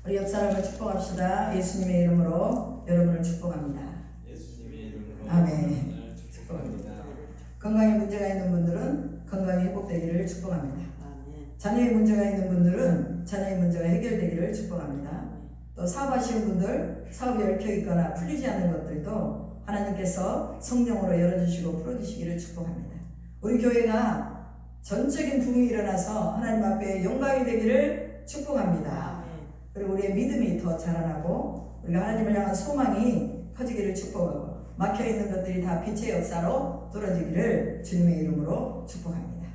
우리 옆 사람을 축복합시다. 예수님의 이름으로 여러분을 축복합니다. 예수님의 이름으로 아멘. 축복합니다. 건강에 문제가 있는 분들은 건강이 회복되기를 축복합니다. 아멘. 자녀의 문제가 있는 분들은 자녀의 문제가 해결되기를 축복합니다. 또 사업하시는 분들 사업이 얽혀 있거나 풀리지 않는 것들도 하나님께서 성령으로 열어주시고 풀어주시기를 축복합니다. 우리 교회가 전적인 붐이 일어나서 하나님 앞에 영광이 되기를 축복합니다. 아멘. 그리고 우리의 믿음이 더 자라나고 우리가 하나님을 향한 소망이 커지기를 축복하고 막혀있는 것들이 다 빛의 역사로 뚫어지기를 주님의 이름으로 축복합니다.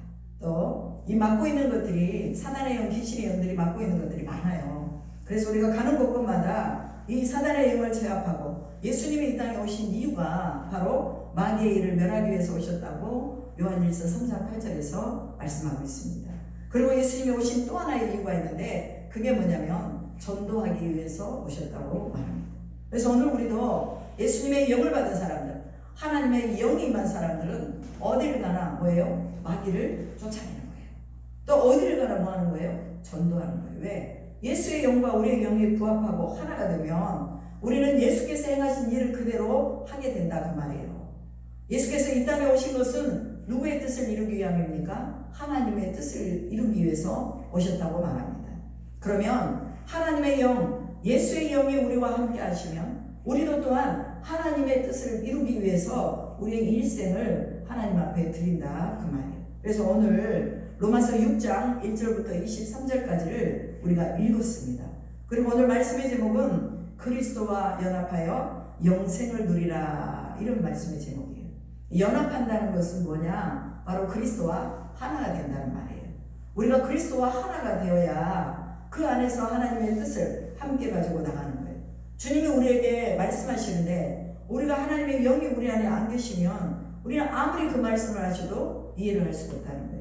또 이 막고 있는 것들이 사단의 영, 귀신의 영들이 막고 있는 것들이 많아요. 그래서 우리가 가는 곳곳마다 이 사단의 영을 제압하고 예수님이 이 땅에 오신 이유가 바로 마귀의 일을 멸하기 위해서 오셨다고 요한일서 3장 8절에서 말씀하고 있습니다. 그리고 예수님이 오신 또 하나의 이유가 있는데 그게 뭐냐면 전도하기 위해서 오셨다고 말합니다. 그래서 오늘 우리도 예수님의 영을 받은 사람들, 하나님의 영이 임한 사람들은 어디를 가나 뭐예요? 마귀를 쫓아내는 거예요. 또 어디를 가나 뭐 하는 거예요? 전도하는 거예요. 왜? 예수의 영과 우리의 영이 부합하고 하나가 되면 우리는 예수께서 행하신 일을 그대로 하게 된다 그 말이에요. 예수께서 이 땅에 오신 것은 누구의 뜻을 이루기 위함입니까? 하나님의 뜻을 이루기 위해서 오셨다고 말합니다. 그러면 하나님의 영, 예수의 영이 우리와 함께 하시면 우리도 또한 하나님의 뜻을 이루기 위해서 우리의 일생을 하나님 앞에 드린다 그 말이에요. 그래서 오늘 로마서 6장 1절부터 23절까지를 우리가 읽었습니다. 그리고 오늘 말씀의 제목은 그리스도와 연합하여 영생을 누리라, 이런 말씀의 제목이에요. 연합한다는 것은 뭐냐? 바로 그리스도와 하나가 된다는 말이에요. 우리가 그리스도와 하나가 되어야 그 안에서 하나님의 뜻을 함께 가지고 나가는 거예요. 주님이 우리에게 말씀하시는데 우리가 하나님의 영이 우리 안에 안 계시면 우리는 아무리 그 말씀을 하셔도 이해를 할 수가 없다는 거예요.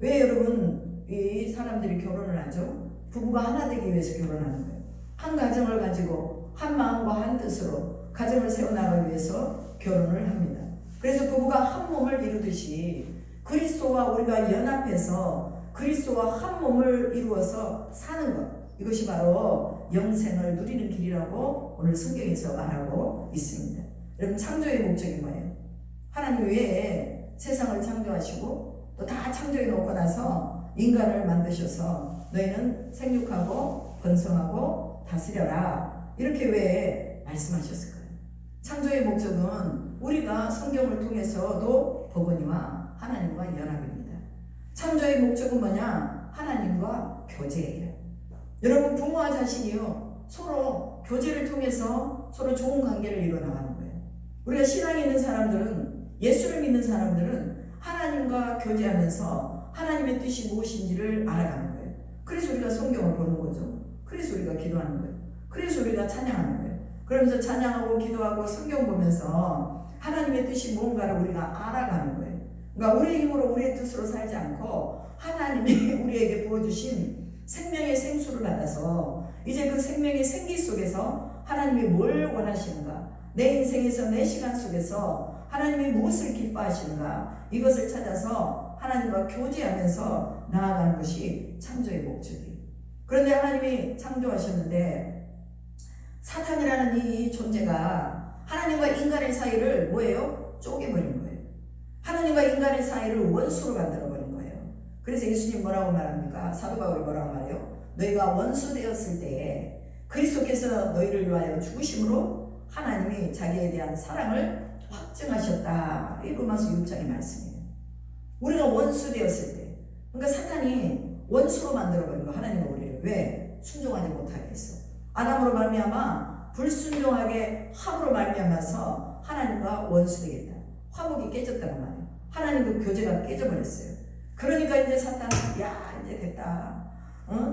왜 여러분 이 사람들이 결혼을 하죠? 부부가 하나 되기 위해서 결혼하는 거예요. 한 가정을 가지고 한 마음과 한 뜻으로 가정을 세워나가기 위해서 결혼을 합니다. 그래서 부부가 한 몸을 이루듯이 그리스도와 우리가 연합해서 그리스도와 한 몸을 이루어서 사는 것, 이것이 바로 영생을 누리는 길이라고 오늘 성경에서 말하고 있습니다. 여러분, 창조의 목적이 뭐예요? 하나님 왜 세상을 창조하시고 또 다 창조해 놓고 나서 인간을 만드셔서 너희는 생육하고 번성하고 다스려라, 이렇게 왜 말씀하셨을까요? 창조의 목적은 우리가 성경을 통해서도 버거니와 하나님과 연합입니다. 창조의 목적은 뭐냐? 하나님과 교제예요. 여러분, 부모와 자식이요, 서로 교제를 통해서 서로 좋은 관계를 이뤄나가는 거예요. 우리가 신앙이 있는 사람들은, 예수를 믿는 사람들은 하나님과 교제하면서 하나님의 뜻이 무엇인지를 알아가는 거예요. 그래서 우리가 성경을 보는 거죠. 그래서 우리가 기도하는 거예요. 그래서 우리가 찬양하는 거예요. 그러면서 찬양하고 기도하고 성경 보면서 하나님의 뜻이 무언가를 우리가 알아가는 거예요. 그러니까 우리의 힘으로 우리의 뜻으로 살지 않고 하나님이 우리에게 부어주신 생명의 생수를 받아서 이제 그 생명의 생기 속에서 하나님이 뭘 원하시는가, 내 인생에서 내 시간 속에서 하나님이 무엇을 기뻐하시는가, 이것을 찾아서 하나님과 교제하면서 나아가는 것이 창조의 목적이에요. 그런데 하나님이 창조하셨는데 사탄이라는 이 존재가 하나님과 인간의 사이를 뭐예요? 쪼개버린 거예요. 하나님과 인간의 사이를 원수로 만들어버린 거예요. 그래서 예수님 뭐라고 말합니까? 사도 바울이 뭐라고 말해요? 너희가 원수 되었을 때에 그리스도께서 너희를 위하여 죽으심으로 하나님이 자기에 대한 사랑을 확증하셨다. 이 로마서 6장의 말씀이에요. 우리가 원수 되었을 때, 그러니까 사탄이 원수로 만들어버린 거, 하나님과 우리를. 왜? 순종하지 못하게 했어. 아담으로 말미암아 불순종하게 함으로 말미암아서 하나님과 원수되겠다. 화목이 깨졌다는 말이에요. 하나님과 교제가 깨져버렸어요. 그러니까 이제 사탄은 야, 이제 됐다.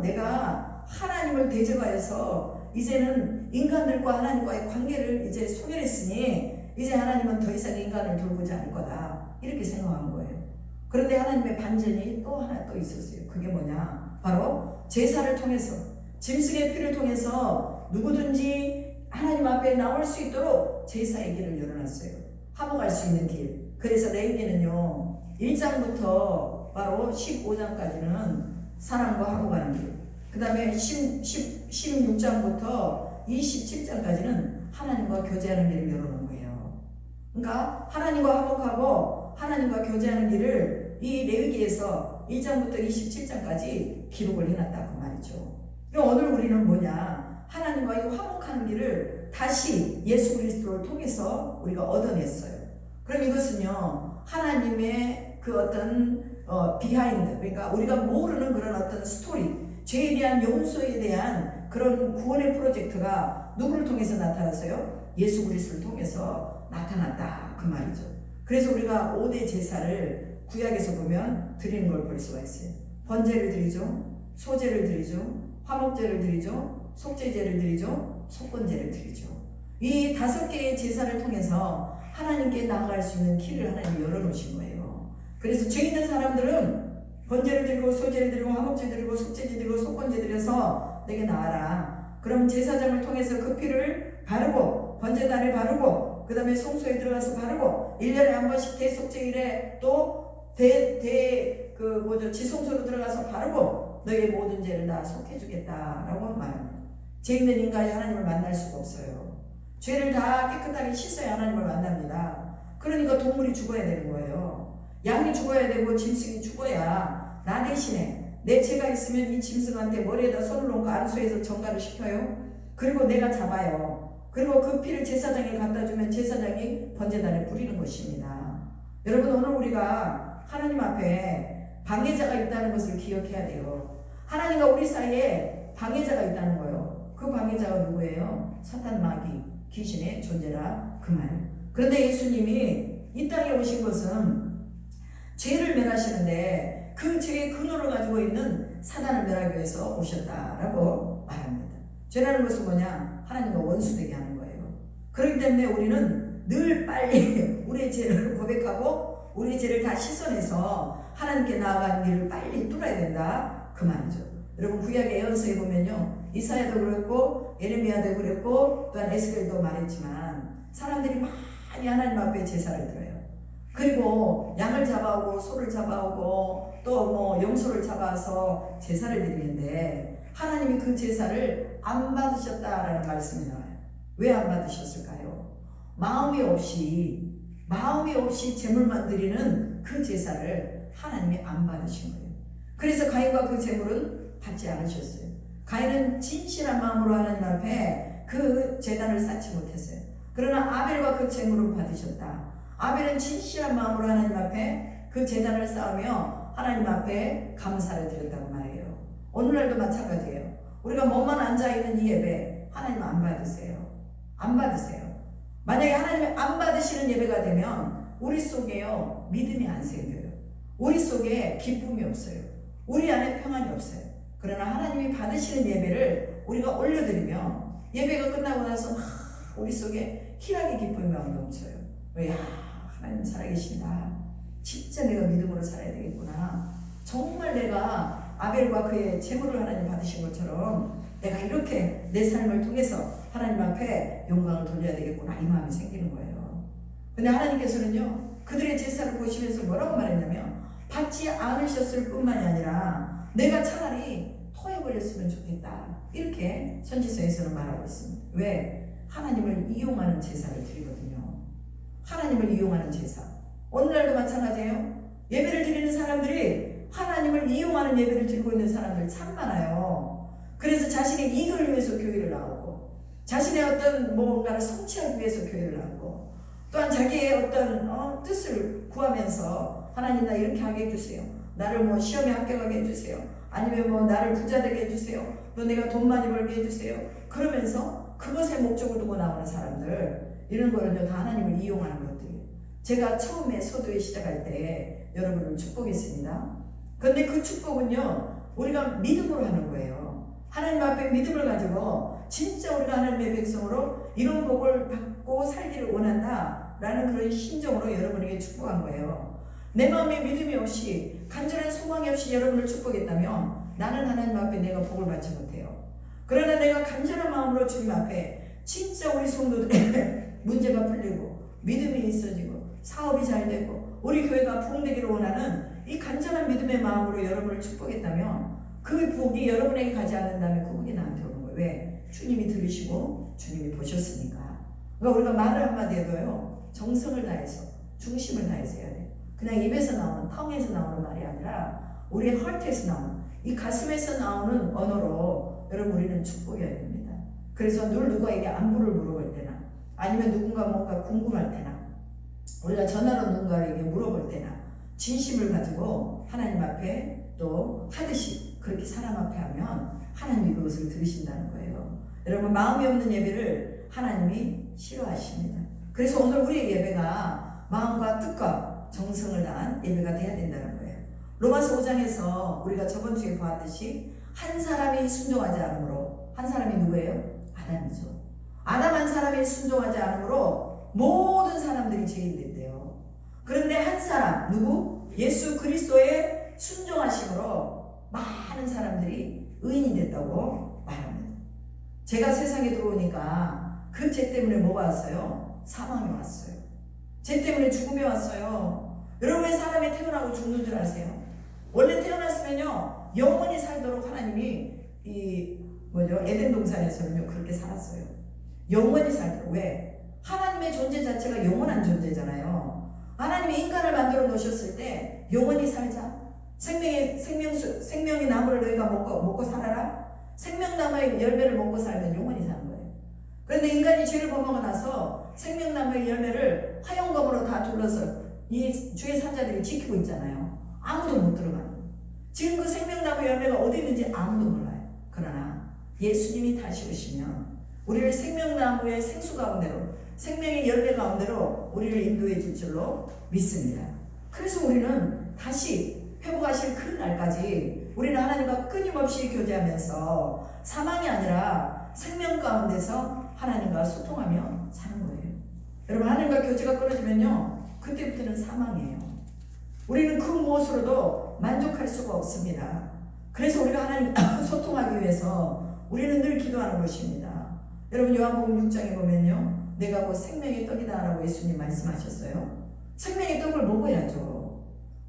내가 하나님을 대적하여서 이제는 인간들과 하나님과의 관계를 이제 소멸했으니 이제 하나님은 더 이상 인간을 돌보지 않을 거다, 이렇게 생각한 거예요. 그런데 하나님의 반전이 또 하나 또 있었어요. 그게 뭐냐? 바로 제사를 통해서, 짐승의 피를 통해서 누구든지 하나님 앞에 나올 수 있도록 제사의 길을 열어놨어요. 화목할 수 있는 길. 그래서 레위기는요 1장부터 바로 15장까지는 사랑과 화목하는 길, 그 다음에 16장부터 27장까지는 하나님과 교제하는 길을 열어놓은 거예요. 그러니까 하나님과 화목하고 하나님과 교제하는 길을 이 레위기에서 1장부터 27장까지 기록을 해놨다 그 말이죠. 그럼 오늘 우리는 뭐냐? 하나님과 이 화목하는 길을 다시 예수 그리스도를 통해서 우리가 얻어냈어요. 그럼 이것은요 하나님의 그 어떤 비하인드, 그러니까 우리가 모르는 그런 어떤 스토리, 죄에 대한 용서에 대한 그런 구원의 프로젝트가 누구를 통해서 나타났어요? 예수 그리스도를 통해서 나타났다 그 말이죠. 그래서 우리가 5대 제사를 구약에서 보면 드리는 걸 볼 수가 있어요. 번제를 드리죠, 소제를 드리죠, 화목제를 드리죠, 속죄제를 드리죠, 속건제를 드리죠. 이 5개의 제사를 통해서 하나님께 나아갈 수 있는 길을 하나님이 열어놓으신 거예요. 그래서 죄 있는 사람들은 번제를 드리고 소제를 드리고 화목제 드리고 속죄제 드리고 속건제 드려서 내게 나아라. 그럼 제사장을 통해서 그 피를 바르고 번제단에 바르고 그 다음에 성소에 들어가서 바르고 1년에 한 번씩 대속죄일에 또 지성소로 들어가서 바르고 너의 모든 죄를 다 속해주겠다라고 말합니다. 죄 있는 인간이 하나님을 만날 수가 없어요. 죄를 다 깨끗하게 씻어야 하나님을 만납니다. 그러니까 동물이 죽어야 되는 거예요. 양이 죽어야 되고 짐승이 죽어야 나 대신에 내 죄가 있으면 이 짐승한테 머리에다 손을 얹고 안수해서 정가를 시켜요. 그리고 내가 잡아요. 그리고 그 피를 제사장에 갖다 주면 제사장이 번제단에 뿌리는 것입니다. 여러분 오늘 우리가 하나님 앞에 방해자가 있다는 것을 기억해야 돼요. 하나님과 우리 사이에 방해자가 있다는 거예요. 그 방해자가 누구예요? 사탄 마귀 귀신의 존재라 그 말. 그런데 예수님이 이 땅에 오신 것은 죄를 멸하시는데 그 죄의 근원을 가지고 있는 사단을 멸하기 위해서 오셨다라고 말합니다. 죄라는 것은 뭐냐? 하나님과 원수되게 하는 거예요. 그렇기 때문에 우리는 늘 빨리 우리의 죄를 고백하고 우리의 죄를 다 씻어내서 하나님께 나아가는 길을 빨리 뚫어야 된다 그 말이죠. 여러분 구약의 예언서에 보면요 이사야도 그랬고 예레미야도 그랬고 또한 에스겔도 말했지만 사람들이 많이 하나님 앞에 제사를 드려요. 그리고 양을 잡아오고 소를 잡아오고 또 염소를 잡아서 제사를 드리는데 하나님이 그 제사를 안 받으셨다라는 말씀이 나와요. 왜 안 받으셨을까요? 마음이 없이 제물만 드리는 그 제사를 하나님이 안 받으신 거예요. 그래서 가인과 그 제물은 받지 않으셨어요. 가인은 진실한 마음으로 하나님 앞에 그 제단을 쌓지 못했어요. 그러나 아벨과 그 제물은 받으셨다. 아벨은 진실한 마음으로 하나님 앞에 그 제단을 쌓으며 하나님 앞에 감사를 드렸다고 말해요. 오늘날도 마찬가지예요. 우리가 몸만 앉아있는 이 예배 하나님 안 받으세요. 안 받으세요. 만약에 하나님이 안 받으시는 예배가 되면 우리 속에요 믿음이 안 생겨요. 우리 속에 기쁨이 없어요. 우리 안에 평안이 없어요. 그러나 하나님이 받으시는 예배를 우리가 올려드리면 예배가 끝나고 나서 막 우리 속에 희락의 기쁨이 막 넘쳐요. 야 하나님 살아계신다. 진짜 내가 믿음으로 살아야 되겠구나. 정말 내가 아벨과 그의 제물을 하나님 받으신 것처럼 내가 이렇게 내 삶을 통해서 하나님 앞에 영광을 돌려야 되겠구나 이 마음이 생기는 거예요. 근데 하나님께서는요 그들의 제사를 보시면서 뭐라고 말했냐면 받지 않으셨을 뿐만이 아니라 내가 차라리 토해버렸으면 좋겠다 이렇게 선지서에서는 말하고 있습니다. 왜? 하나님을 이용하는 제사를 드리거든요. 하나님을 이용하는 제사. 오늘날도 마찬가지예요. 예배를 드리는 사람들이 하나님을 이용하는 예배를 드리고 있는 사람들 참 많아요. 그래서 자신의 이익을 위해서 교회를 나오고 자신의 어떤 뭔가를 성취하기 위해서 교회를 나오고 또한 자기의 어떤 뜻을 구하면서 하나님 나 이렇게 하게 해주세요. 나를 시험에 합격하게 해주세요. 아니면 나를 부자 되게 해주세요. 또 내가 돈 많이 벌게 해주세요. 그러면서 그것에 목적을 두고 나오는 사람들 이런 거는요 다 하나님을 이용하는 것들이에요. 제가 처음에 서두에 시작할 때 여러분을 축복했습니다. 그런데 그 축복은요 우리가 믿음으로 하는 거예요. 하나님 앞에 믿음을 가지고 진짜 우리가 하나님의 백성으로 이런 복을 받고 살기를 원한다 라는 그런 심정으로 여러분에게 축복한 거예요. 내 마음에 믿음이 없이 간절한 소망이 없이 여러분을 축복했다면 나는 하나님 앞에 내가 복을 받지 못해요. 그러나 내가 간절한 마음으로 주님 앞에 진짜 우리 성도들의 문제가 풀리고 믿음이 있어지고 사업이 잘 되고 우리 교회가 부흥되기를 원하는 이 간절한 믿음의 마음으로 여러분을 축복했다면 그 복이 여러분에게 가지 않는다면 그 복이 나한테 오는 거예요. 왜? 주님이 들으시고 주님이 보셨으니까. 그러니까 우리가 말을 한마디 해도요, 정성을 다해서, 중심을 다해서 해야 돼요. 그냥 입에서 나오는, 텅에서 나오는 말이 아니라 우리의 헐트에서 나오는, 이 가슴에서 나오는 언어로 여러분 우리는 축복해야 됩니다. 그래서 늘 누구에게 안부를 물어볼 때나, 아니면 누군가 뭔가 궁금할 때나, 우리가 전화로 누군가에게 물어볼 때나 진심을 가지고 하나님 앞에 또 하듯이 그렇게 사람 앞에 하면 하나님이 그것을 들으신다는 거예요. 여러분, 마음이 없는 예배를 하나님이 싫어하십니다. 그래서 오늘 우리의 예배가 마음과 뜻과 정성을 다한 예배가 돼야 된다는 거예요. 로마서 5장에서 우리가 저번 주에 보았듯이 한 사람이 순종하지 않으므로, 한 사람이 누구예요? 아담이죠. 아담 한 사람이 순종하지 않으므로 모든 사람들이 죄인 됐대요. 그런데 한 사람, 누구? 예수 그리스도의 순종하심으로 많은 사람들이 의인이 됐다고 말합니다. 제가 세상에 들어오니까 그 죄 때문에 뭐가 왔어요? 사망이 왔어요. 죄 때문에 죽음이 왔어요. 여러분, 왜 사람이 태어나고 죽는 줄 아세요? 원래 태어났으면요, 영원히 살도록 하나님이 에덴 동산에서는요 그렇게 살았어요. 영원히 살도록. 왜? 하나님의 존재 자체가 영원한 존재잖아요. 하나님이 인간을 만들어 놓으셨을 때 영원히 살자. 생명의 나무를 너희가 먹고 살아라. 생명나무의 열매를 먹고 살면 영원히 사는 거예요. 그런데 인간이 죄를 범하고 나서 생명나무의 열매를 화영검으로 다 둘러서 이 주의 산자들이 지키고 있잖아요. 아무도 못 들어가는 거예요. 지금 그 생명나무 열매가 어디 있는지 아무도 몰라요. 그러나 예수님이 다시 오시면 우리를 생명나무의 생수 가운데로, 생명의 열매 가운데로 우리를 인도해 줄 줄로 믿습니다. 그래서 우리는 다시 회복하실 그 날까지 우리는 하나님과 끊임없이 교제하면서 사망이 아니라 생명 가운데서 하나님과 소통하며 사는 거예요. 여러분, 하나님과 교제가 끊어지면요, 그때부터는 사망이에요. 우리는 그 무엇으로도 만족할 수가 없습니다. 그래서 우리가 하나님과 소통하기 위해서 우리는 늘 기도하는 것입니다. 여러분, 요한복음 6장에 보면요, 내가 곧 생명의 떡이다 라고 예수님 말씀하셨어요. 생명의 떡을 먹어야죠.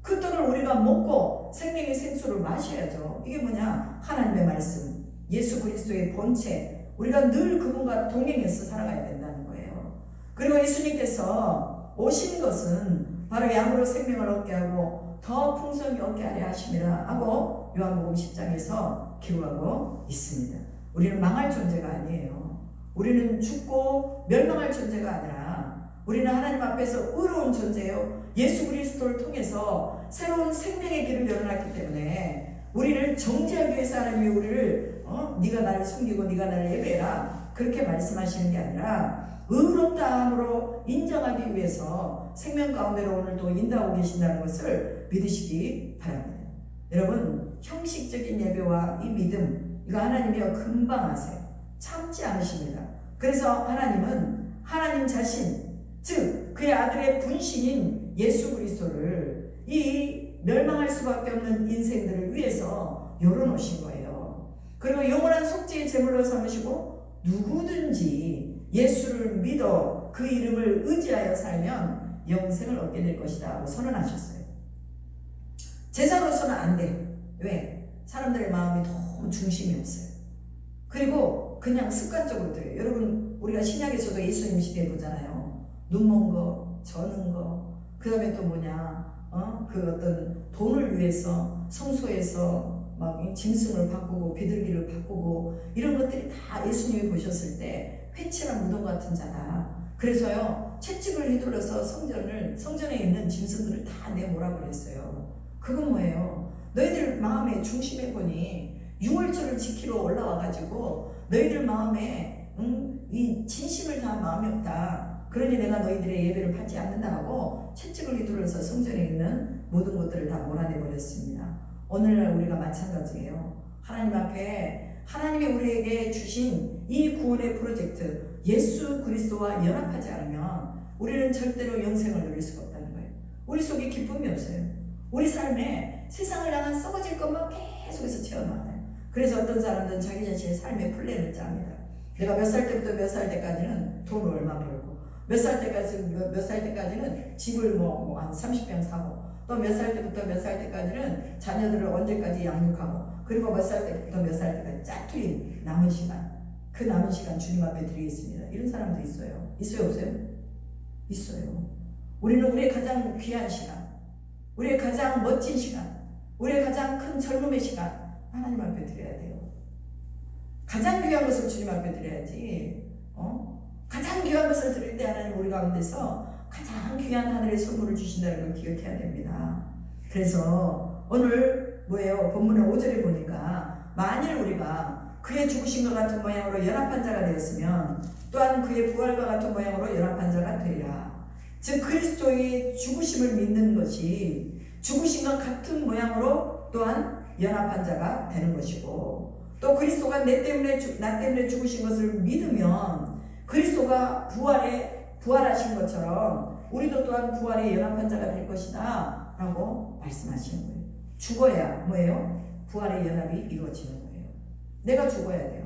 그 떡을 우리가 먹고 생명의 생수를 마셔야죠. 이게 뭐냐? 하나님의 말씀, 예수 그리스도의 본체, 우리가 늘 그분과 동행해서 살아가야 된다는 거예요. 그리고 예수님께서 오신 것은 바로 양으로 생명을 얻게 하고 더 풍성히 얻게 하려 하심이라 하고 요한복음 10장에서 기록하고 있습니다. 우리는 망할 존재가 아니에요. 우리는 죽고 멸망할 존재가 아니라 우리는 하나님 앞에서 의로운 존재예요. 예수 그리스도를 통해서 새로운 생명의 길을 열어놨기 때문에 우리를 정죄하기 위해서 하나님이 우리를 네가 나를 숨기고 네가 나를 예배해라 그렇게 말씀하시는 게 아니라 의롭다 함으로 인정하기 위해서 생명 가운데로 오늘도 인도하고 계신다는 것을 믿으시기 바랍니다. 여러분, 형식적인 예배와 이 믿음, 이거 하나님이요 금방 하세요. 참지 않으십니다. 그래서 하나님은 하나님 자신, 즉 그의 아들의 분신인 예수 그리스도를 이 멸망할 수밖에 없는 인생들을 위해서 열어놓으신 거예요. 그리고 영원한 속죄의 제물로 삼으시고 누구든지 예수를 믿어 그 이름을 의지하여 살면 영생을 얻게 될 것이다 하고 선언하셨어요. 제사로서는 안 돼. 왜? 사람들의 마음이 너무 중심이 없어요. 그리고 그냥 습관적으로 돼요. 여러분, 우리가 신약에서도 예수님 시대에 보잖아요. 눈먼 거, 저는 거, 그 다음에 또 뭐냐, 그 어떤 돈을 위해서 성소에서 막 짐승을 바꾸고 비둘기를 바꾸고 이런 것들이 다 예수님이 보셨을 때 회칠한 무덤 같은 자다. 그래서요, 채찍을 휘둘러서 성전에 있는 짐승들을 다 내모라 그랬어요. 그건 뭐예요? 너희들 마음의 중심에 보니 유월절을 지키러 올라와가지고 너희들 마음에 이 진심을 다한 마음이 없다. 그러니 내가 너희들의 예배를 받지 않는다 하고 채찍을 휘둘러서 성전에 있는 모든 것들을 다 몰아내버렸습니다. 오늘날 우리가 마찬가지예요. 하나님 앞에 하나님이 우리에게 주신 이 구원의 프로젝트 예수 그리스도와 연합하지 않으면 우리는 절대로 영생을 누릴 수가 없다는 거예요. 우리 속에 기쁨이 없어요. 우리 삶에 세상을 향한 썩어질 것만 계속해서 채워나가요. 그래서 어떤 사람들은 자기 자신의 삶의 플랜을 짭니다. 내가 몇 살 때부터 몇 살 때까지는 돈을 얼마 벌고 몇 살 때까지는 집을 한 30평 사고 또 몇 살 때부터 몇 살 때까지는 자녀들을 언제까지 양육하고, 그리고 몇 살 때부터 몇 살 때까지 짜투리 남은 시간, 그 남은 시간 주님 앞에 드리겠습니다. 이런 사람도 있어요. 있어요, 없어요? 있어요. 우리는 우리의 가장 귀한 시간, 우리의 가장 멋진 시간, 우리의 가장 큰 젊음의 시간 하나님 앞에 드려야 돼요. 가장 귀한 것을 주님 앞에 드려야지. 가장 귀한 것을 드릴 때 하나님 우리 가운데서 가장 귀한 하늘의 선물을 주신다는 걸 기억해야 됩니다. 그래서 오늘 뭐예요? 본문의 5절에 보니까 만일 우리가 그의 죽으신 것 같은 모양으로 연합한 자가 되었으면 또한 그의 부활과 같은 모양으로 연합한 자가 되리라. 즉 그리스도의 죽으심을 믿는 것이 죽으신 것 같은 모양으로 또한 연합한 자가 되는 것이고, 또 그리스도가 나 때문에 죽으신 것을 믿으면 그리스도가 부활하신 것처럼 우리도 또한 부활에 연합한 자가 될 것이다 라고 말씀하시는 거예요. 죽어야 뭐예요? 부활의 연합이 이루어지는 거예요. 내가 죽어야 돼요.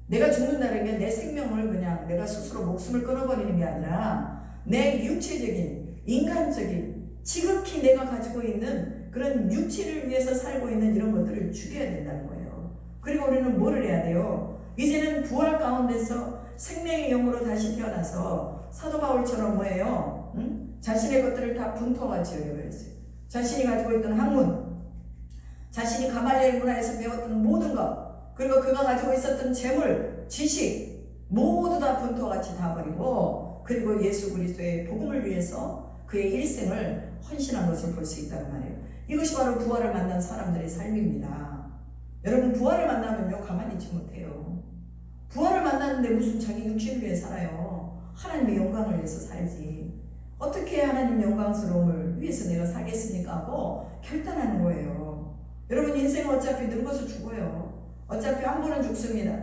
내가 죽는다는 게 내 생명을 그냥 내가 스스로 목숨을 끊어버리는 게 아니라 내 육체적인, 인간적인, 지극히 내가 가지고 있는 그런 육체를 위해서 살고 있는 이런 것들을 죽여야 된다는 거예요. 그리고 우리는 뭐를 해야 돼요? 이제는 부활 가운데서 생명의 영으로 다시 태어나서 사도 바울처럼 뭐예요? 자신의 것들을 다 분토같이 여겨버렸어요. 자신이 가지고 있던 학문, 자신이 가말리엘 문화에서 배웠던 모든 것, 그리고 그가 가지고 있었던 재물, 지식 모두 다 분토같이 다 버리고, 그리고 예수 그리스도의 복음을 위해서 그의 일생을 헌신한 것을 볼 수 있다는 말이에요. 이것이 바로 부활을 만난 사람들의 삶입니다. 여러분 부활을 만나면요 가만히 있지 못해요. 부활을 만났는데 무슨 자기 육신을 위해 살아요. 하나님의 영광을 위해서 살지. 어떻게 하나님 영광스러움을 위해서 내가 살겠습니까 하고 결단하는 거예요. 여러분 인생은 어차피 늙어서 죽어요. 어차피 한 번은 죽습니다.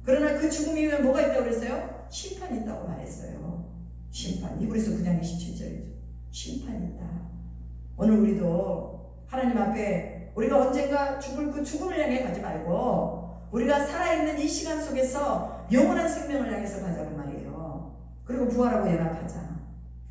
그러나 그 죽음 이후에 뭐가 있다고 그랬어요? 심판이 있다고 말했어요. 심판. 이브리서 9장 27절이죠. 심판이 있다. 오늘 우리도 하나님 앞에 우리가 언젠가 죽을 그 죽음을 향해 가지 말고 우리가 살아있는 이 시간 속에서 영원한 생명을 향해서 가자는 말이에요. 그리고 부활하고 연합하자.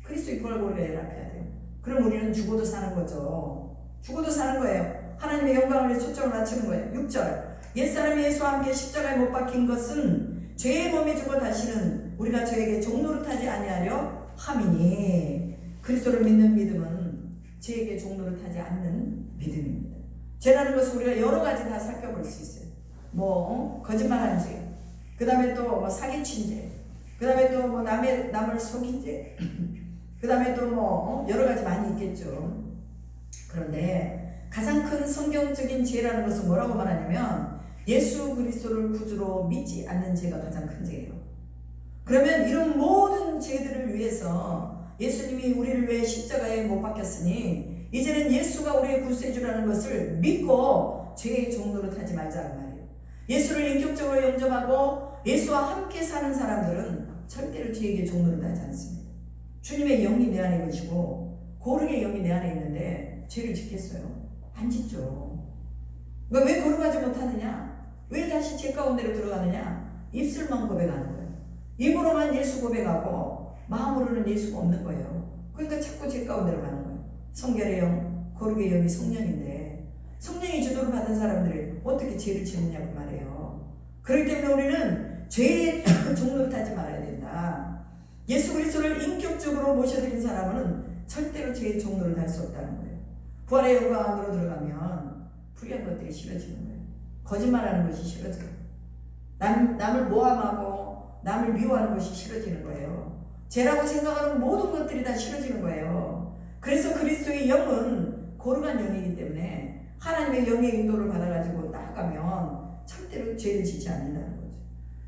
그리스도의 부활과 우리가 연합해야 돼요. 그럼 우리는 죽어도 사는 거죠. 죽어도 사는 거예요. 하나님의 영광을 위해 초점을 맞추는 거예요. 6절. 옛사람 예수와 함께 십자가에 못 박힌 것은 죄의 몸에 죽어 다시는 우리가 저에게 종노릇하지 아니하려 함이니, 그리스도를 믿는 믿음은 죄에게 종노릇하지 않는 믿음입니다. 죄라는 것은 우리가 여러 가지 다 살펴볼 수 있어요. 거짓말하는 죄, 그 다음에 또 사기친 죄, 그 다음에 또 남을 속인 죄, 그 다음에 또 여러 가지 많이 있겠죠. 그런데 가장 큰 성경적인 죄라는 것은 뭐라고 말하냐면 예수 그리스도를 구주로 믿지 않는 죄가 가장 큰 죄예요. 그러면 이런 모든 죄들을 위해서 예수님이 우리를 위해 십자가에 못 박혔으니 이제는 예수가 우리의 구세주라는 것을 믿고 죄의 종노릇 하지 말자는 말이에요. 예수를 인격적으로 영접하고 예수와 함께 사는 사람들은 절대로 죄에게 종노릇 하지 않습니다. 주님의 영이 내 안에 계시고 거룩의 영이 내 안에 있는데 죄를 짓겠어요? 안 짓죠. 그러니까 왜 거룩하지 못하느냐? 왜 다시 죄 가운데로 들어가느냐? 입술만 고백하는 거예요. 입으로만 예수 고백하고 마음으로는 예수가 없는 거예요. 그러니까 자꾸 죄 가운데로 가는 거예요. 성결의 영, 거룩의 영이 성령인데 성령이 주도를 받은 사람들이 어떻게 죄를 지느냐고 말해요. 그렇기 때문에 우리는 죄에 종노릇하지 말아야 된다. 예수 그리스도를 인격적으로 모셔드린 사람은 절대로 죄의 종노릇 할 수 없다는 거예요. 부활의 영광 안으로 들어가면 불의한 것들이 싫어지는 거예요. 거짓말하는 것이 싫어져요. 남을 모함하고 남을 미워하는 것이 싫어지는 거예요. 죄라고 생각하는 모든 것들이 다 싫어지는 거예요. 그래서 그리스도의 영은 거룩한 영이기 때문에 하나님의 영의 인도를 받아가지고 나아가면 절대로 죄를 지지 않는다는 거죠.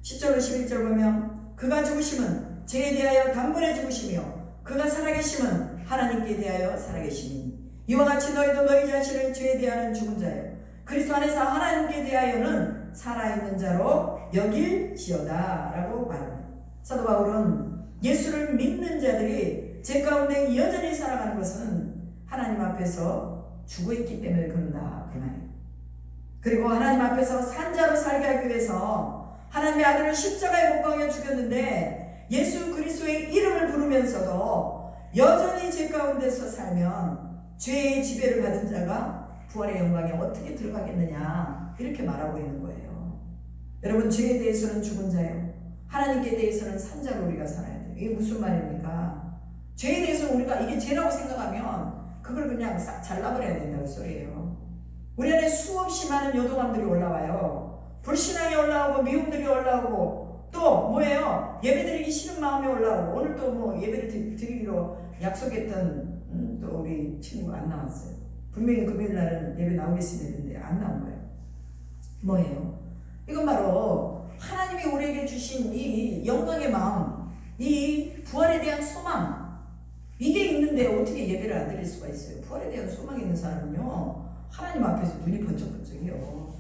10절로 11절 보면 그가 죽으심은 죄에 대하여 단번에 죽으시며 그가 살아계심은 하나님께 대하여 살아계심이니 이와 같이 너희도 너희 자신을 죄에 대하는 죽은 자요 그리스도 안에서 하나님께 대하여는 살아있는 자로 여길지어다 라고 말합니다. 사도 바울은 예수를 믿는 자들이 죄 가운데 여전히 살아가는 것은 하나님 앞에서 죽어있기 때문에 그런다 그 말이에요. 그리고 하나님 앞에서 산자로 살게 하기 위해서 하나님의 아들을 십자가에 못 박여 죽였는데 예수 그리스도의 이름을 부르면서도 여전히 죄 가운데서 살면 죄의 지배를 받은 자가 부활의 영광에 어떻게 들어가겠느냐 이렇게 말하고 있는 거예요. 여러분, 죄에 대해서는 죽은 자예요. 하나님께 대해서는 산 자로 우리가 살아야 돼요. 이게 무슨 말입니까? 죄에 대해서 우리가 이게 죄라고 생각하면 그걸 그냥 싹 잘라버려야 된다는 소리예요. 우리 안에 수없이 많은 요동함들이 올라와요. 불신앙이 올라오고 미움들이 올라오고 또 뭐예요? 예배드리기 싫은 마음이 올라오고 오늘 또 뭐 예배를 드리기로 약속했던 또 우리 친구가 안 나왔어요. 분명히 금요일 날은 예배 나오겠으면 했는데 안 나온 거예요. 뭐예요? 이건 바로 하나님이 우리에게 주신 이 영광의 마음, 이 부활에 대한 소망, 이게 있는데 어떻게 예배를 안 드릴 수가 있어요? 부활에 대한 소망이 있는 사람은요, 하나님 앞에서 눈이 번쩍번쩍해요.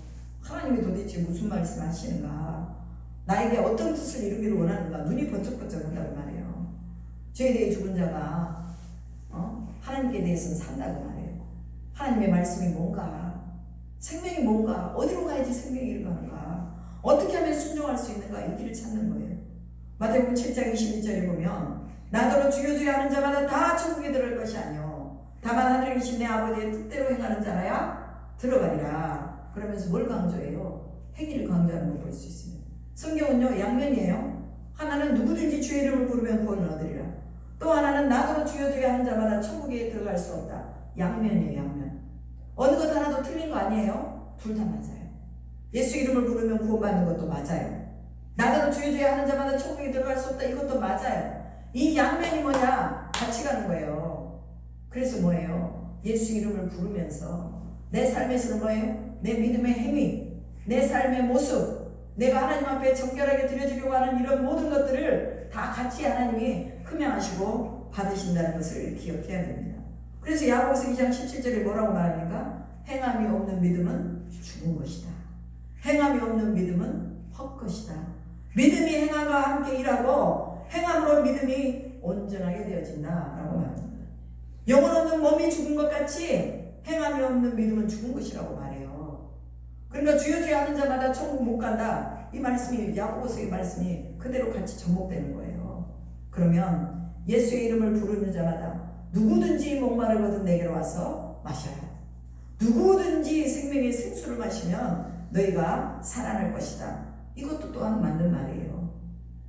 하나님이 도대체 무슨 말씀 하시는가, 나에게 어떤 뜻을 이루기를 원하는가, 눈이 번쩍번쩍 한다고 말해요. 죄에 대해 죽은 자가 하나님께 대해서는 산다고 말해요. 하나님의 말씀이 뭔가, 생명이 뭔가, 어디로 가야지 생명이 이루어가는가, 어떻게 하면 순종할 수 있는가, 이 길을 찾는 거예요. 마태복음 7장 22절에 보면 나더러 주여 주여 하는 자마다 다 천국에 들어갈 것이 아니요 다만 하늘에 계신 내 아버지의 뜻대로 행하는 자라야 들어가리라. 그러면서 뭘 강조해요? 행위를 강조하는 걸 볼 수 있습니다. 성경은요, 양면이에요. 하나는 누구든지 주의 이름을 부르면 구원을 얻으리라. 또 하나는 나더러 주여 주여 하는 자마다 천국에 들어갈 수 없다. 양면이에요, 양면. 어느 것 하나도 틀린 거 아니에요? 둘 다 맞아요. 예수 이름을 부르면 구원받는 것도 맞아요. 나더러 주여 주여 하는 자마다 천국에 들어갈 수 없다. 이것도 맞아요. 이 양면이 뭐냐? 같이 가는 거예요. 그래서 뭐예요? 예수 이름을 부르면서 내 삶에서는 뭐예요? 내 믿음의 행위, 내 삶의 모습, 내가 하나님 앞에 정결하게 드려지려고 하는 이런 모든 것들을 다 같이 하나님이 흠양하시고 받으신다는 것을 기억해야 됩니다. 그래서 야고보서 2장 17절에 뭐라고 말합니까? 행함이 없는 믿음은 죽은 것이다. 행함이 없는 믿음은 헛것이다. 믿음이 행함과 함께 일하고 행함으로 믿음이 온전하게 되어진다라고 말합니다. 영혼 없는 몸이 죽은 것 같이 행함이 없는 믿음은 죽은 것이라고 말해요. 그러니까 주여 주여 하는 자마다 천국 못 간다. 이 말씀이, 야고보서의 말씀이 그대로 같이 접목되는 거예요. 그러면 예수의 이름을 부르는 자마다 누구든지 목마르거든 내게로 와서 마셔라. 누구든지 생명의 생수를 마시면 너희가 살아날 것이다. 이것도 또한 맞는 말이에요.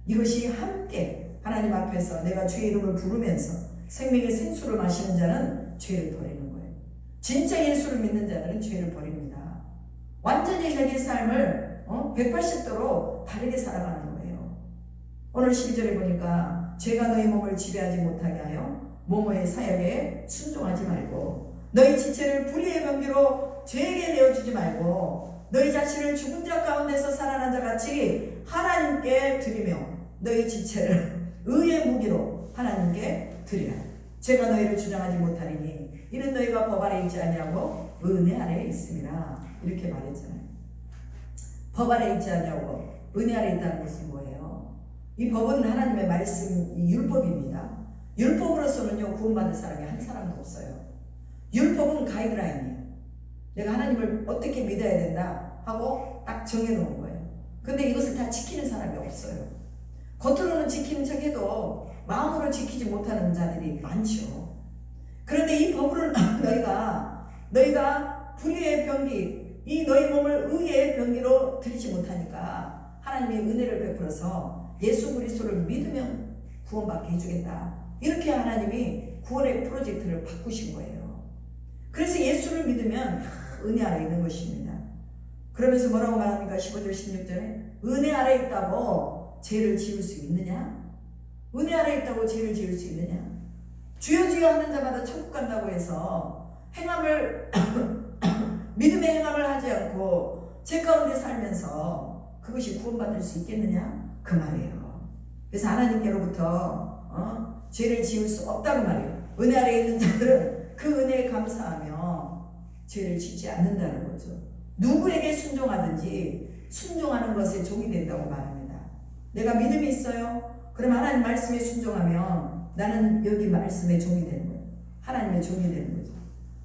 이것이 함께 하나님 앞에서 내가 주의 이름을 부르면서 생명의 생수를 마시는 자는 죄를 버리는 거예요. 진짜 예수를 믿는 자들은 죄를 버립니다. 완전히 자기 삶을 180도로 다르게 살아가는 거예요. 오늘 12절에 보니까 죄가 너희 몸을 지배하지 못하게 하여 모모의 사역에 순종하지 말고 너희 지체를 불의의 병기로 죄에게 내어주지 말고 너희 자신을 죽은 자 가운데서 살아난 자 같이 하나님께 드리며 너희 지체를 의의 무기로 하나님께 드리라. 죄가 너희를 주장하지 못하리니 이는 너희가 법 아래 있지 아니하고 은혜 아래에 있음이라. 이렇게 말했잖아요. 법 아래 있지 아니하고 은혜 아래에 있다는 것은 뭐예요? 이 법은 하나님의 말씀, 율법입니다. 율법으로서는요, 구원받을 사람이 한 사람도 없어요. 율법은 가이드라인이에요. 내가 하나님을 어떻게 믿어야 된다 하고 딱 정해놓은 거예요. 근데 이것을 다 지키는 사람이 없어요. 겉으로는 지키는 척해도 마음으로 지키지 못하는 자들이 많죠. 그런데 이 법을 너희가 불의의 병기, 이 너희 몸을 의의 병기로 들이지 못하니까 하나님의 은혜를 베풀어서 예수 그리스도를 믿으면 구원받게 해주겠다. 이렇게 하나님이 구원의 프로젝트를 바꾸신 거예요. 그래서 예수를 믿으면 은혜 아래 있는 것입니다. 그러면서 뭐라고 말합니까? 15절 16절에 은혜 아래 있다고 죄를 지을 수 있느냐? 은혜 아래 있다고 죄를 지을 수 있느냐? 주여 주여 하는 자마다 천국 간다고 해서 행함을 믿음의 행함을 하지 않고 죄 가운데 살면서 그것이 구원받을 수 있겠느냐? 그 말이에요. 그래서 하나님께로부터 죄를 지을 수 없다고 말이에요. 은혜 아래 있는 자들은 그 은혜에 감사하며 죄를 짓지 않는다는 거죠. 누구에게 순종하든지 순종하는 것에 종이 된다고 말합니다. 내가 믿음이 있어요. 그럼 하나님 말씀에 순종하면 나는 여기 말씀의 종이 되는 거예요. 하나님의 종이 되는 거죠.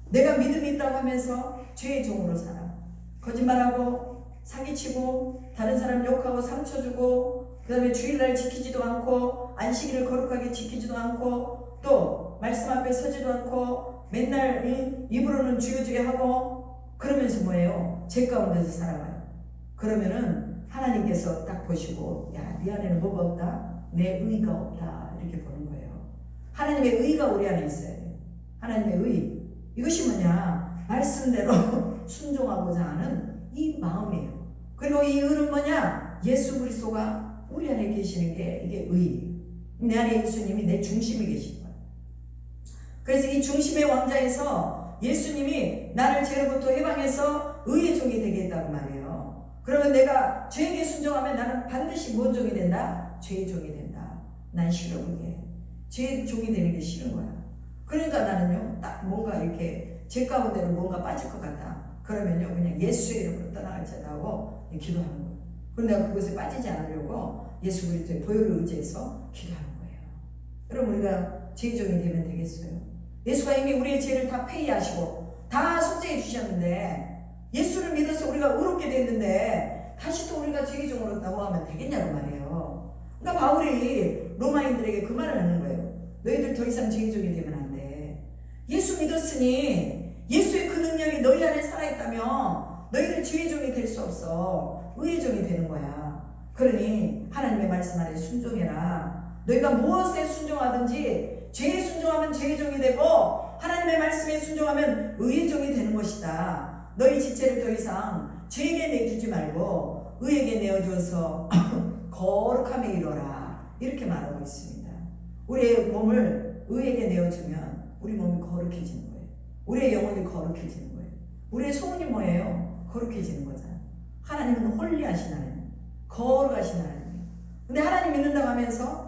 내가 믿음이 있다고 하면서 죄의 종으로 살아. 거짓말하고 사기치고 다른 사람 욕하고 상처 주고 그 다음에 주일날 지키지도 않고 안식일을 거룩하게 지키지도 않고 또 말씀 앞에 서지도 않고 맨날 입으로는 주여 하고 그러면서 뭐예요? 죄 가운데서 살아가요. 그러면은 하나님께서 딱 보시고 야, 네 안에는 뭐가 없다? 내 의가 없다. 이렇게 보는 거예요. 하나님의 의가 우리 안에 있어야 돼요. 하나님의 의. 이것이 뭐냐? 말씀대로 순종하고자 하는 이 마음이에요. 그리고 이 의는 뭐냐? 예수 그리스도가 우리 안에 계시는 게 이게 의예요. 내 안에 예수님이 내 중심에 계신 거예요. 그래서 이 중심의 왕자에서 예수님이 나를 죄로부터 해방해서 의의 종이 되게 했다고 말해요. 그러면 내가 죄에게 순종하면 나는 반드시 뭔 종이 된다? 죄의 종이 된다. 난 싫어 그게. 죄의 종이 되는 게 싫은 거야. 그러니까 나는요 딱 뭔가 이렇게 죄 가운데로 뭔가 빠질 것 같다. 그러면요 그냥 예수의 이름으로 떠나갈지다 하고 기도하는 거예요. 그런데 내가 그것에 빠지지 않으려고 예수 그리스도의 보혈을 의지해서 기도하는 거예요. 그럼 우리가 죄의 종이 되면 되겠어요? 예수가 이미 우리의 죄를 다 폐의하시고 다 속죄해 주셨는데 예수를 믿어서 우리가 의롭게 됐는데 다시 또 우리가 죄의 종으로 넘어가면 되겠냐고 말이에요. 그러니까 바울이 로마인들에게 그 말을 하는 거예요. 너희들 더 이상 죄의 종이 되면 안 돼. 예수 믿었으니 예수의 그 능력이 너희 안에 살아있다면 너희들 죄의 종이 될 수 없어. 의의 종이 되는 거야. 그러니 하나님의 말씀 안에 순종해라. 너희가 무엇에 순종하든지 죄에 순종하면 죄의 종이 되고 하나님의 말씀에 순종하면 의의 종이 되는 것이다. 너희 지체를 더 이상 죄에게 내주지 말고 의에게 내어주어서 거룩함에 이르라. 이렇게 말하고 있습니다. 우리의 몸을 의에게 내어주면 우리 몸이 거룩해지는 거예요. 우리의 영혼이 거룩해지는 거예요. 우리의 소원이 뭐예요? 거룩해지는 거잖아요. 하나님은 홀리하신 하나님, 거룩하신 하나님이에요. 근데 하나님 믿는다고 하면서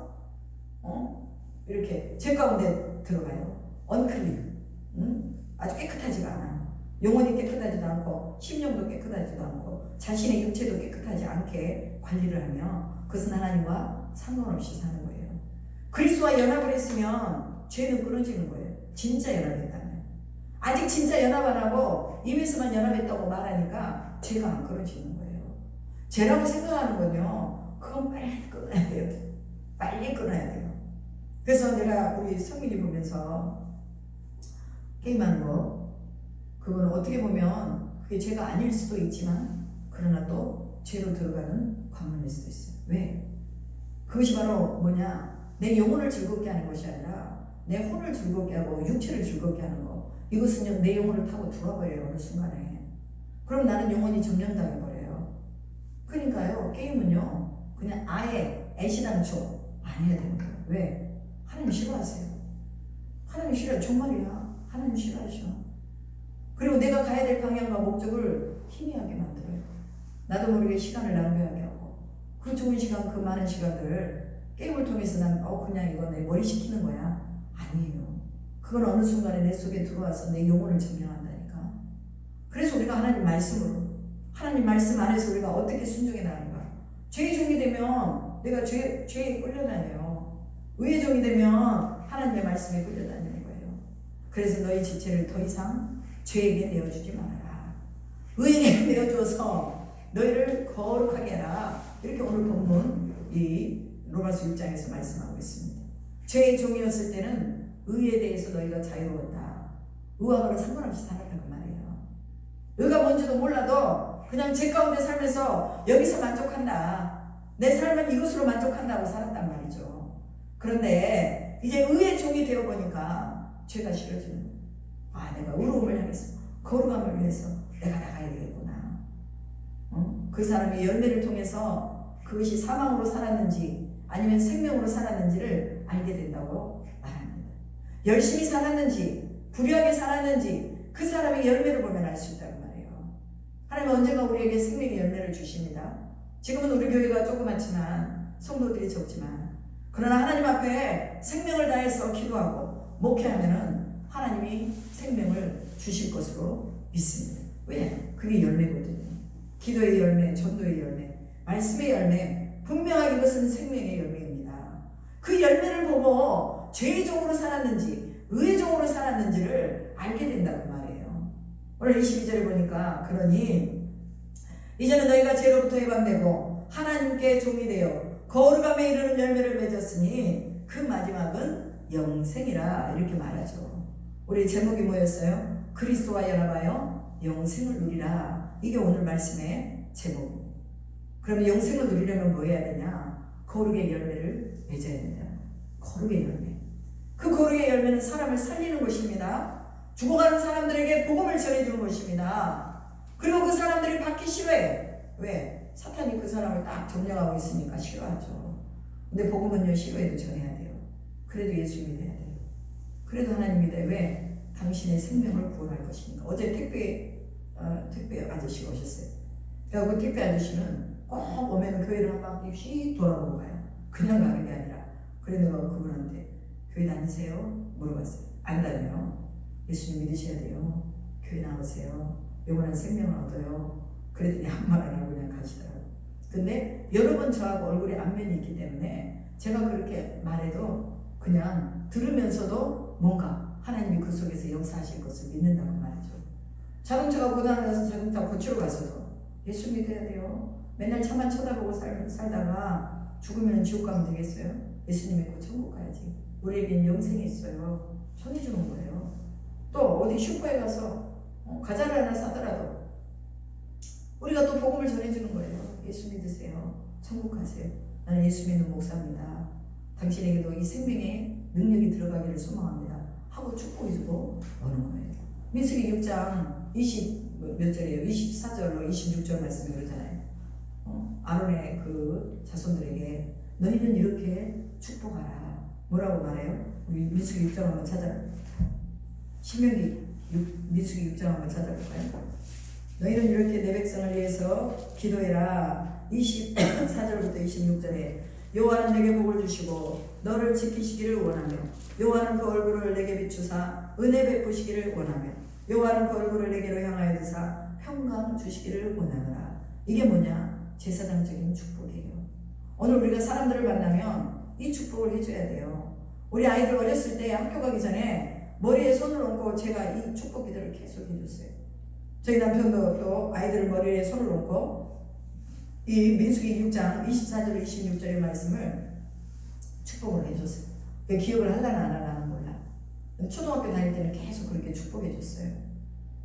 이렇게 죄 가운데 들어가요. 언클린. 아주 깨끗하지가 않아요. 영혼이 깨끗하지도 않고 심령도 깨끗하지도 않고 자신의 육체도 깨끗하지 않게 관리를 하며 그것은 하나님과 상관없이 사는 거예요. 그리스도와 연합을 했으면 죄는 끊어지는 거예요. 진짜 연합했다면. 아직 진짜 연합 안 하고 입에서만 연합했다고 말하니까 죄가 안 끊어지는 거예요. 죄라고 생각하는 건요, 그건 빨리 끊어야 돼요. 빨리 끊어야 돼요. 그래서 내가 우리 성민이 보면서 게임하는 거, 그건 어떻게 보면 그게 죄가 아닐 수도 있지만 그러나 또 죄로 들어가는 관문일 수도 있어요. 왜? 그것이 바로 뭐냐? 내 영혼을 즐겁게 하는 것이 아니라 내 혼을 즐겁게 하고 육체를 즐겁게 하는 거. 이것은요 내 영혼을 타고 들어버려요. 어느 순간에. 그럼 나는 영혼이 점령당해버려요. 그러니까요 게임은요 그냥 아예 애시당초 안 해야 되는 거예요. 왜? 하나님 싫어하세요. 하나님 싫어요. 정말이야. 하나님 싫어하셔. 그리고 내가 가야 될 방향과 목적을 희미하게 만들어요. 나도 모르게 시간을 낭비하게 하고 그 좋은 시간, 그 많은 시간을 게임을 통해서 난 그냥 이거 내 머리 식히는 거야. 아니에요. 그건 어느 순간에 내 속에 들어와서 내 영혼을 증명한다니까. 그래서 우리가 하나님 말씀으로, 하나님 말씀 안에서 우리가 어떻게 순종해 나가는가. 죄의 종이 되면 내가 죄에 끌려다녀요. 의의 종이 되면 하나님의 말씀에 끌려다니는 거예요. 그래서 너희 지체를 더 이상 죄에게 내어주지 말아라. 의에게 내어주어서 너희를 거룩하게 해라. 이렇게 오늘 본문 이 로마서 6장에서 말씀하고 있습니다. 죄의 종이었을 때는 의에 대해서 너희가 자유로웠다. 의하고는 상관없이 살았다고 말이에요. 의가 뭔지도 몰라도 그냥 죄 가운데 살면서 여기서 만족한다. 내 삶은 이것으로 만족한다고 살았단 말이죠. 그런데 이제 의의 종이 되어보니까 죄가 싫어지는 거예요. 아, 내가 의로움을 향해서 거룩함을 위해서 내가 나가야 되겠구나. 그 사람이 열매를 통해서 그것이 사망으로 살았는지 아니면 생명으로 살았는지를 알게 된다고 말합니다. 열심히 살았는지 불의하게 살았는지 그 사람의 열매를 보면 알 수 있다고 말해요. 하나님은 언젠가 우리에게 생명의 열매를 주십니다. 지금은 우리 교회가 조그맣지만 성도들이 적지만 그러나 하나님 앞에 생명을 다해서 기도하고 목회하면은 하나님이 생명을 주실 것으로 믿습니다. 왜? 그게 열매거든요. 기도의 열매, 전도의 열매, 말씀의 열매, 분명하게 이것은 생명의 열매입니다. 그 열매를 보고 죄의 종으로 살았는지 의의 종으로 살았는지를 알게 된다고 말해요. 오늘 22절에 보니까 그러니 이제는 너희가 죄로부터 해방되고 하나님께 종이 되어 거룩함에 이르는 열매를 맺었으니 그 마지막은 영생이라 이렇게 말하죠. 우리 제목이 뭐였어요? 그리스도와 연합하여 영생을 누리라. 이게 오늘 말씀의 제목. 그럼 영생을 누리려면 뭐 해야 되냐? 거룩의 열매를 맺어야 된다. 거룩의 열매. 그 거룩의 열매는 사람을 살리는 것입니다. 죽어가는 사람들에게 복음을 전해주는 것입니다. 그리고 그 사람들이 받기 싫어해. 왜? 사탄이 그 사람을 딱 점령하고 있으니까 싫어하죠. 근데 복음은요, 싫어해도 전해야 돼요. 그래도 예수 믿어야 돼요. 그래도 하나님 믿어요. 왜? 당신의 생명을 구원할 것이니까. 어제 택배 아저씨가 오셨어요. 그래서 그 택배 아저씨는 꼭 오면 교회를 한 바퀴씩 돌아보고 가요. 그냥 가는 게 아니라. 그래서 내가 그분한테 교회 다니세요? 물어봤어요. 안 다녀요. 예수님 믿으셔야 돼요. 교회 나오세요. 영원한 생명을 얻어요. 그랬더니 한 말 안 하고 그냥 가시더라고요. 근데 여러 번 저하고 얼굴에 안면이 있기 때문에 제가 그렇게 말해도 그냥 들으면서도 뭔가 하나님이 그 속에서 역사하실 것을 믿는다고 말이죠. 자동차가 고장나서 자동차 고치러 가서도 예수 믿어야 돼요. 맨날 차만 쳐다보고 살다가 죽으면 지옥 가면 되겠어요? 예수님 믿고 천국 가야지. 우리에겐 영생이 있어요. 전해주는 거예요. 또 어디 슈퍼에 가서 과자를 하나 사더라도 우리가 또 복음을 전해주는 거예요. 예수 믿으세요. 천국 가세요. 나는 예수 믿는 목사입니다. 당신에게도 이 생명의 능력이 들어가기를 소망합니다. 하고 축복해 주고 오는 거예요. 민수기 6장 20몇 절이에요? 24절로 26절 말씀이 그러잖아요. 아론의 그 자손들에게 너희는 이렇게 축복하라. 뭐라고 말해요? 우리 민수기 6장 한번 찾아볼까요? 신명기 민수기 6장 한번 찾아볼까요? 너희는 이렇게 내 백성을 위해서 기도해라. 24절부터 26절에 여호와는 내게 복을 주시고 너를 지키시기를 원하며 여호와는 그 얼굴을 내게 비추사 은혜 베푸시기를 원하며 여호와는 그 얼굴을 내게로 향하여 드사 평강 주시기를 원하노라. 이게 뭐냐? 제사장적인 축복이에요. 오늘 우리가 사람들을 만나면 이 축복을 해줘야 돼요. 우리 아이들 어렸을 때 학교 가기 전에 머리에 손을 얹고 제가 이 축복 기도를 계속 해줬어요. 저희 남편도 또 아이들 머리에 손을 얹고 이 민수기 6장 24절 26절의 말씀을 축복을 해줬어요. 기억을 하려나 안 하려는 몰라. 초등학교 다닐 때는 계속 그렇게 축복해 줬어요.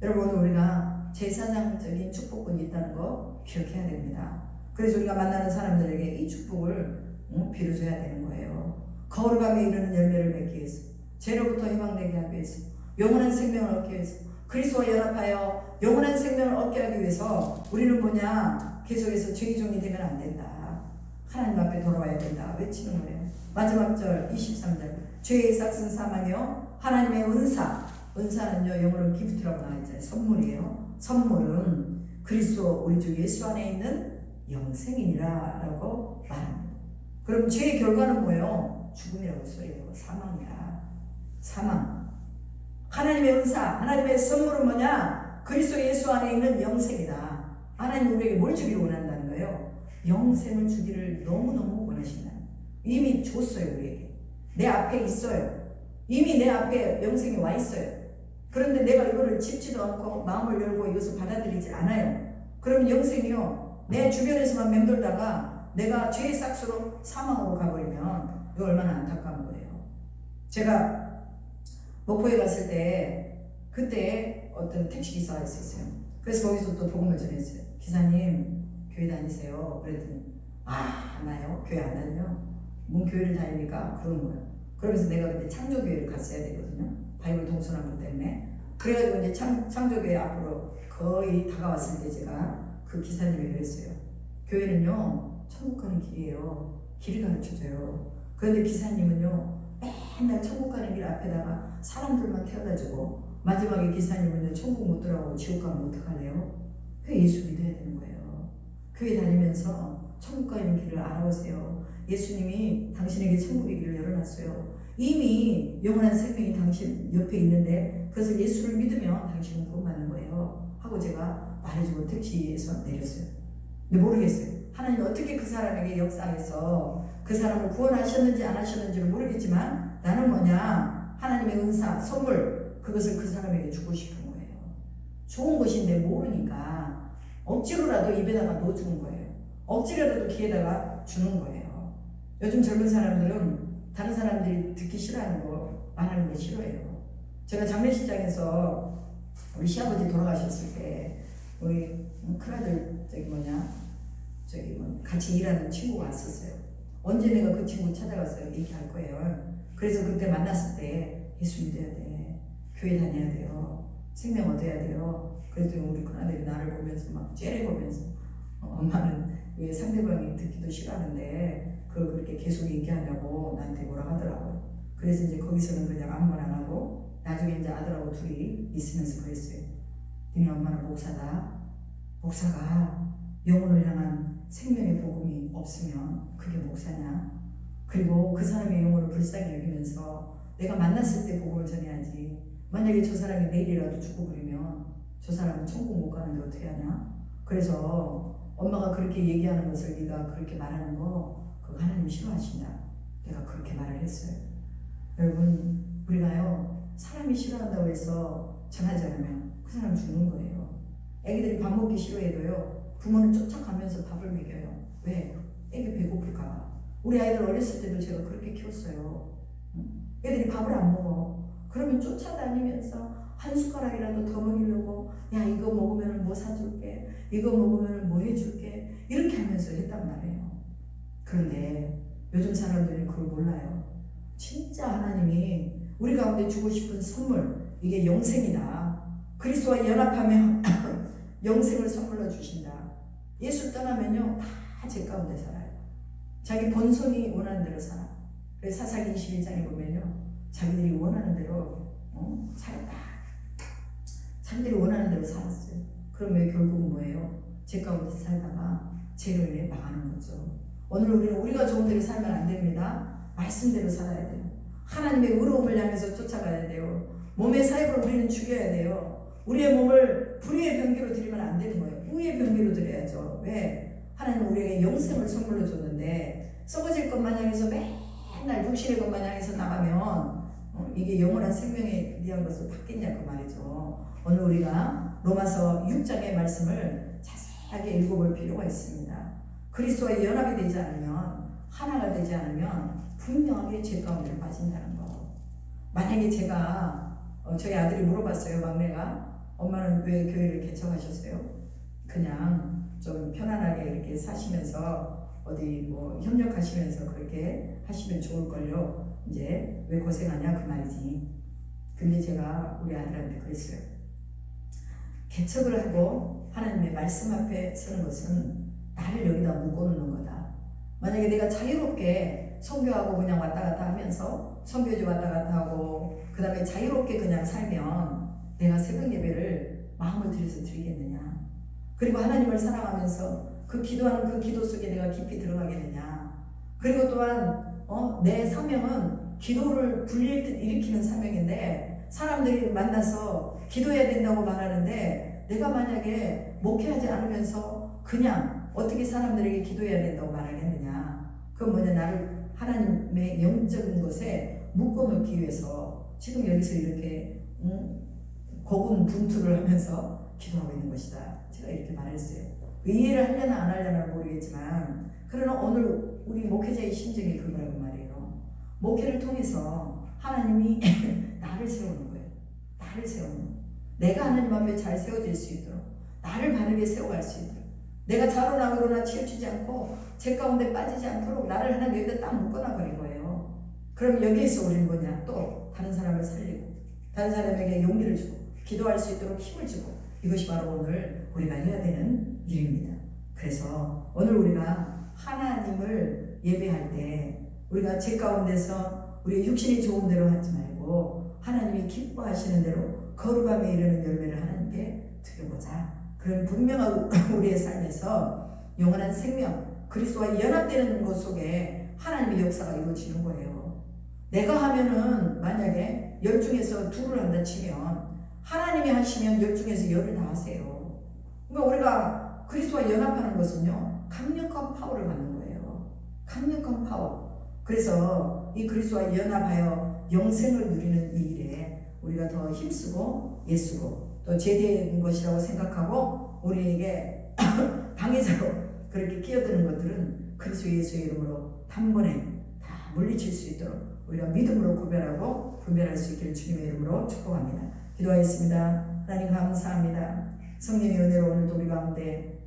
여러분 오늘 우리가 제사장적인 축복권이 있다는 거 기억해야 됩니다. 그래서 우리가 만나는 사람들에게 이 축복을 빌어줘야 되는 거예요. 거룩함에 이르는 열매를 맺기 위해서, 죄로부터 해방되게 하기 위해서, 영원한 생명을 얻기 위해서, 그리스도와 연합하여 영원한 생명을 얻게 하기 위해서 우리는 뭐냐? 계속해서 죄의 종이 되면 안 된다. 하나님 앞에 돌아와야 된다. 외치는 거예요. 마지막 절 23절 죄의 싹은 사망이요 하나님의 은사는요 영어로 기프트라고 나와있잖아요. 선물이에요. 선물은 그리스도 우리 주 예수 안에 있는 영생이니라 라고 말합니다. 그럼 죄의 결과는 뭐예요? 죽음이라고 써요. 사망이야. 사망. 하나님의 은사, 하나님의 선물은 뭐냐? 그리스도 예수 안에 있는 영생이다. 하나님 우리에게 뭘 주기를 원한다는 거예요? 영생을 주기를 너무너무 원하신다. 이미 줬어요. 우리에게. 내 앞에 있어요. 이미 내 앞에 영생이 와 있어요. 그런데 내가 이거를 짚지도 않고 마음을 열고 이것을 받아들이지 않아요. 그럼 영생이요 내 주변에서만 맴돌다가 내가 죄의 싹수로 사망으로 가버리면 이거 얼마나 안타까운 거예요. 제가 목포에 갔을 때 그때 어떤 택시기사가 있었어요. 그래서 거기서 또 복음을 전했어요. 기사님 교회 다니세요? 그랬더니 나요? 교회 안 다녀요? 뭔 교회를 다니니까 그런 거예요. 그러면서 내가 그때 창조교회를 갔어야 되거든요. 바이블 동서남북 때문에. 그래가지고 이제 창조교회 앞으로 거의 다가왔을 때 제가 그 기사님이 그랬어요. 교회는요 천국 가는 길이에요. 길을 가르쳐줘요. 그런데 기사님은요 맨날 천국 가는 길 앞에다가 사람들만 태워다주고 마지막에 기사님은 천국 못 들어가고 지옥 가면 어떡할래요? 왜 예수 믿어야 되는 거예요? 교회 다니면서 천국 가는 길을 알아보세요. 예수님이 당신에게 천국의 길을 열어놨어요. 이미 영원한 생명이 당신 옆에 있는데 그래서 예수를 믿으면 당신은 구원받는 거예요. 하고 제가 말해주고 택시에서 내렸어요. 근데 모르겠어요. 하나님 어떻게 그 사람에게 역사해서 그 사람을 구원하셨는지 안 하셨는지를 모르겠지만 나는 뭐냐? 하나님의 은사, 선물 그것을 그 사람에게 주고 싶은 거예요. 좋은 것인데 모르니까 억지로라도 입에다가 넣어주는 거예요. 억지로라도 귀에다가 주는 거예요. 요즘 젊은 사람들은 다른 사람들이 듣기 싫어하는 거 말하는 거 싫어해요. 제가 장례식장에서 우리 시아버지 돌아가셨을 때 우리 큰아들 같이 일하는 친구가 왔었어요. 언제 내가 그 친구 찾아가서 얘기할 거예요. 그래서 그때 만났을 때 예수 믿어야 돼, 교회 다녀야 돼요, 생명 얻어야 돼요. 그랬더니 우리 큰아들이 나를 보면서 막 째려보면서 엄마는 왜 상대방이 듣기도 싫어하는데 그걸 그렇게 계속 얘기하냐고 나한테 뭐라 하더라고요. 그래서 이제 거기서는 그냥 아무 말 안 하고 나중에 이제 아들하고 둘이 있으면서 그랬어요. 너네 엄마는 목사다. 목사가 영혼을 향한 생명의 복음이 없으면 그게 목사냐? 그리고 그 사람의 영혼을 불쌍히 여기면서 내가 만났을 때 복음을 전해야지. 만약에 저 사람이 내일이라도 죽고 그러면 저 사람은 천국 못 가는데 어떻게 하냐? 그래서 엄마가 그렇게 얘기하는 것을 네가 그렇게 말하는 거 그거 하나님 싫어하신다. 내가 그렇게 말을 했어요. 여러분, 우리가요 사람이 싫어한다고 해서 전하지 않으면 그 사람 죽는 거예요. 애기들이 밥 먹기 싫어해도요 부모는 쫓아가면서 밥을 먹여요. 왜? 애기 배고플까 봐. 우리 아이들 어렸을 때도 제가 그렇게 키웠어요. 애들이 밥을 안 먹어. 그러면 쫓아다니면서 한 숟가락이라도 더 먹이려고, 야 이거 먹으면 뭐 사줄게, 이거 먹으면 뭐 해줄게, 이렇게 하면서 했단 말이에요. 그런데 요즘 사람들은 그걸 몰라요. 진짜 하나님이 우리 가운데 주고 싶은 선물, 이게 영생이다. 그리스도와 연합하면 영생을 선물로 주신다. 예수 떠나면요 다 제 가운데 살아요. 자기 본성이 원하는 대로 살아. 그래서 사사기 21장에 보면요 자기들이 원하는 대로 살았다. 자기들이 원하는 대로 살았어요. 그러면 결국은 뭐예요? 제 가운데 살다가 죄로 인해 망하는 거죠. 오늘 우리는 우리가 좋은 대로 살면 안 됩니다. 말씀대로 살아야 돼요. 하나님의 의로움을 향해서 쫓아가야 돼요. 몸의 사역을 우리는 죽여야 돼요. 우리의 몸을 불의의 병기로 드리면 안 되는 거예요. 의의 병기로 드려야죠. 왜? 하나님은 우리에게 영생을 선물로 줬는데 썩어질 것만 향해서 맨날 육신의 것만 향해서 나가면 이게 영원한 생명에 대한 것을 받겠냐 그 말이죠. 오늘 우리가 로마서 6장의 말씀을 자세하게 읽어볼 필요가 있습니다. 그리스도와 연합이 되지 않으면, 하나가 되지 않으면 분명하게 죄 가운데 빠진다는 거. 만약에 제가 저희 아들이 물어봤어요. 막내가 엄마는 왜 교회를 개척하셨어요? 그냥 좀 편안하게 이렇게 사시면서 어디 뭐 협력하시면서 그렇게 하시면 좋을걸요. 이제 왜 고생하냐 그 말이지. 근데 제가 우리 아들한테 그랬어요. 개척을 하고 하나님의 말씀 앞에 서는 것은 나를 여기다 묶어놓는 거다. 만약에 내가 자유롭게 선교하고 그냥 왔다 갔다 하면서 선교지 왔다 갔다 하고 그 다음에 자유롭게 그냥 살면 내가 새벽 예배를 마음을 들여서 드리겠느냐. 그리고 하나님을 사랑하면서 그 기도하는 그 기도 속에 내가 깊이 들어가겠느냐. 그리고 또한 내 사명은 기도를 일으키는 사명인데 사람들이 만나서 기도해야 된다고 말하는데 내가 만약에 목회하지 않으면서 그냥 어떻게 사람들에게 기도해야 된다고 말하겠느냐. 그건 뭐냐, 나를 하나님의 영적인 것에 묶어놓기 위해서 지금 여기서 이렇게 고군분투를 하면서 기도하고 있는 것이다. 제가 이렇게 말했어요. 이해를 하려나 안 하려나 모르겠지만 그러나 오늘 우리 목회자의 심정이 그거라고 말이에요. 목회를 통해서 하나님이 나를 세우는 거예요. 나를 세우는 거예요. 내가 하나님 앞에 잘 세워질 수 있도록, 나를 바르게 세워갈 수 있도록, 내가 좌로나우로나 치우치지 않고 제 가운데 빠지지 않도록 나를 하나님 여기다 딱 묶어놔 버린 거예요. 그럼 여기에서 우리는 뭐냐, 또 다른 사람을 살리고 다른 사람에게 용기를 주고 기도할 수 있도록 힘을 주고, 이것이 바로 오늘 우리가 해야 되는 일입니다. 그래서 오늘 우리가 하나님을 예배할 때 우리가 제 가운데서 우리 육신이 좋은 대로 하지 말고 하나님이 기뻐하시는 대로 거룩함에 이르는 열매를 하나님께 드려보자. 그럼 분명하고 우리의 삶에서 영원한 생명, 그리스도와 연합되는 것 속에 하나님의 역사가 이루어지는 거예요. 내가 하면은 만약에 10 중에서 2를 한다 치면 하나님이 하시면 10 중에서 10을 다 하세요. 그러니까 우리가 그리스도와 연합하는 것은요, 강력한 파워를 받는 거예요. 강력한 파워. 그래서 이 그리스도와 연합하여 영생을 누리는 이 일에 우리가 더 힘쓰고 애쓰고 또 제대한 것이라고 생각하고 우리에게 방해자로 그렇게 끼어드는 것들은 그리스도 예수의 이름으로 단번에 다 물리칠 수 있도록 우리가 믿음으로 구별하고 분별할 수 있기를 주님의 이름으로 축복합니다. 기도하겠습니다. 하나님 감사합니다. 성령의 은혜로 오늘도 우리 가운데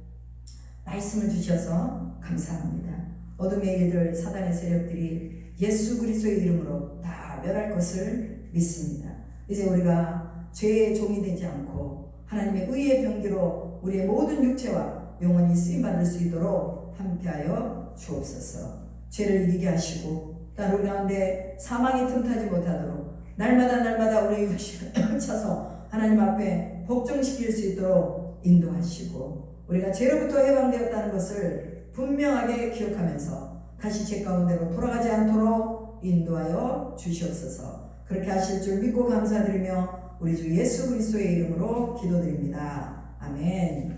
말씀을 주셔서 감사합니다. 어둠의 일들, 사단의 세력들이 예수 그리스도의 이름으로 다 멸할 것을 믿습니다. 이제 우리가 죄의 종이 되지 않고 하나님의 의의 병기로 우리의 모든 육체와 영혼이 쓰임받을 수 있도록 함께하여 주옵소서. 죄를 이기게 하시고 또 우리 가운데 사망이 틈타지 못하도록 날마다 우리의 육신을 차서 하나님 앞에 복종시킬 수 있도록 인도하시고 우리가 죄로부터 해방되었다는 것을 분명하게 기억하면서 다시 죄 가운데로 돌아가지 않도록 인도하여 주시옵소서. 그렇게 하실 줄 믿고 감사드리며 우리 주 예수 그리스도의 이름으로 기도드립니다. 아멘.